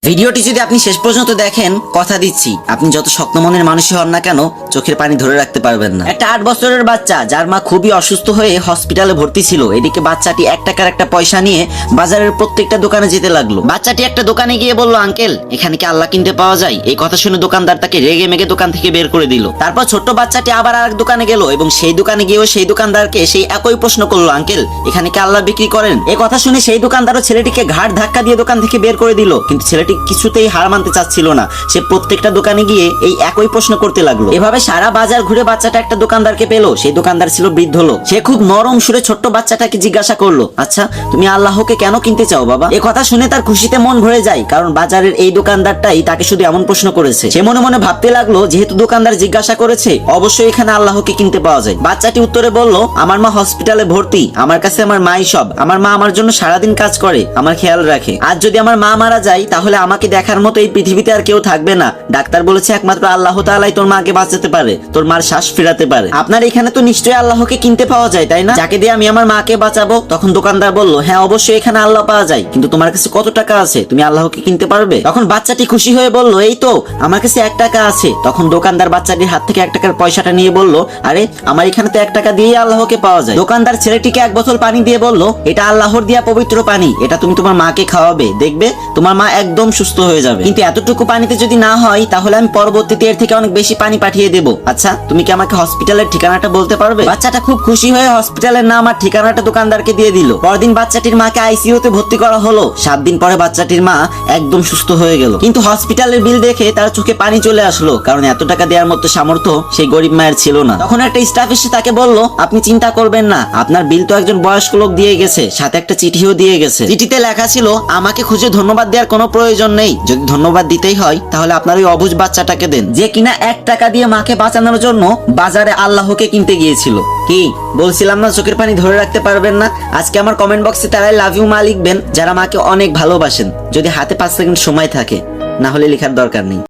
ভিডিওটি যদি আপনি শেষ পর্যন্ত দেখেন, কথা দিচ্ছি আপনি যত শক্ত মনের মানুষই হন না কেন, চোখের পানি ধরে রাখতে পারবেন না। একটা 8 বছরের বাচ্চা যার মা খুবই অসুস্থ হয়ে হসপিটালে ভর্তি ছিল, এদিকে বাচ্চাটি 1 টাকার একটা পয়সা নিয়ে বাজারের প্রত্যেকটা দোকানে যেতে লাগলো। বাচ্চাটি একটা দোকানে গিয়ে বলল, আঙ্কেল এখানে কি আল্লাহ কিনতে পাওয়া যায়? এই কথা শুনে দোকানদার তাকে রেগে মেগে দোকান থেকে বের করে দিল। তারপর ছোট্ট বাচ্চাটি আবার আরেক দোকানে গেল এবং সেই দোকানে গিয়েও সেই দোকানদারকে সেই একই প্রশ্ন করলো, আঙ্কেল এখানে কি আল্লাহ বিক্রি করেন? এই কথা শুনে সেই দোকানদারও ছেলেটিকে ঘাড় ধাক্কা দিয়ে দোকান থেকে বের করে দিল। কিন্তু ছেলেটি কিছুতেই হার মানতে চাচ্ছিল না, সে প্রত্যেকটা দোকানে গিয়ে এই একই প্রশ্ন করতে লাগলো। এভাবে সারা বাজার ঘুরে বাচ্চাটা একটা দোকানদারকে পেলো। সেই দোকানদার ছিল বৃদ্ধ লোক। সে খুব নরম সুরে ছোট্ট বাচ্চাটাকে জিজ্ঞাসা করলো, আচ্ছা তুমি আল্লাহকে কেন কিনতে চাও বাবা? এই কথা শুনে তার খুশিতে মন ভরে যায়, কারণ বাজারের এই দোকানদারটাই তাকে শুধু এমন প্রশ্ন করেছে। সে মনে মনে ভাবতে লাগলো, যেহেতু দোকানদার জিজ্ঞাসা করেছে, অবশ্যই এখানে আল্লাহকে কিনতে পাওয়া যায়। বাচ্চাটি উত্তরে বলল, আমার মা হসপিটালে ভর্তি, আমার কাছে আমার মাই সব। আমার মা আমার জন্য সারাদিন কাজ করে, আমার খেয়াল রাখে। আজ যদি আমার মা মারা যায় তাহলে আমাকে দেখার মতো এই পৃথিবীতে আর কেউ থাকবে না। ডাক্তার বলেছে একমাত্র আল্লাহ তাআলাই তোর মাকে বাঁচাতে পারে, তোর মার শ্বাস ফেরাতে পারে। আপনার এখানে তো নিশ্চয়ই আল্লাহকে কিনতে পাওয়া যায়, তাই না? যাকে দিয়ে আমি আমার মাকে বাঁচাবো। তখন দোকানদার বলল, হ্যাঁ অবশ্যই এখানে আল্লাহ পাওয়া যায়, কিন্তু তোমার কাছে কত টাকা আছে? তুমি আল্লাহকে কিনতে পারবে? তখন বাচ্চাটি খুশি হয়ে বলল, এই তো আমার কাছে 1 টাকা আছে। তখন দোকানদার বাচ্চাটির হাত থেকে 1 টাকার পয়সাটা নিয়ে বলল, আরে আমার এখানে তো 1 টাকা দিয়েই আল্লাহকে পাওয়া যায়। দোকানদার ছেলেটিকে 1 বোতল পানি দিয়ে বলল, এটা আল্লাহর দেয়া পবিত্র পানি, এটা তুমি তোমার মাকে খাওয়াবে, দেখবে তোমার মা একদম সুস্থ হয়ে যাবে। কিন্তু এতটুকু পানিতে যদি না হয় তাহলে আমি পরবর্তীতে এর থেকে অনেক বেশি পানি পাঠিয়ে দেব। আচ্ছা তুমি কি আমাকে হসপিটালের ঠিকানাটা বলতে পারবে? বাচ্চাটা খুব খুশি হয়ে হসপিটালের নাম আর ঠিকানাটা দোকানদারকে দিয়ে দিল। পরদিন বাচ্চাটির মাকে আইসিইউতে ভর্তি করা হলো। 7 দিন পরে বাচ্চাটির মা একদম সুস্থ হয়ে গেল। কিন্তু হসপিটালের বিল দেখে তার চোখে পানি চলে আসলো, কারণ এত টাকা দেওয়ার মতো সামর্থ্য সেই গরিব মায়ের ছিল না। তখন একটা স্টাফ এসে তাকে বলল, আপনি চিন্তা করবেন না, আপনার বিল তো একজন বয়স্ক লোক দিয়ে গেছে, সাথে একটা চিঠিও দিয়ে গেছে। চিঠিতে লেখা ছিল, আমাকে খুঁজে ধন্যবাদ দেওয়ার কোনো প্রয়োজন নেই, যদি ধন্যবাদ দিতেই হয় তাহলে আপনার ওই অবুঝ বাচ্চাটাকে দেন, যে কিনা 1 টাকা দিয়ে মাকে বাঁচানোর জন্য বাজারে আল্লাহকে কিনতে গিয়েছিল। কি বলছিলাম না চোখের পানি ধরে রাখতে পারবেন না? আজকে আমার কমেন্ট বক্সে তারাই লাভ ইউ মা লিখবেন যারা মাকে অনেক ভালোবাসেন, যদি হাতে 5 সেকেন্ড সময় থাকে, না হলে লেখার দরকার নেই।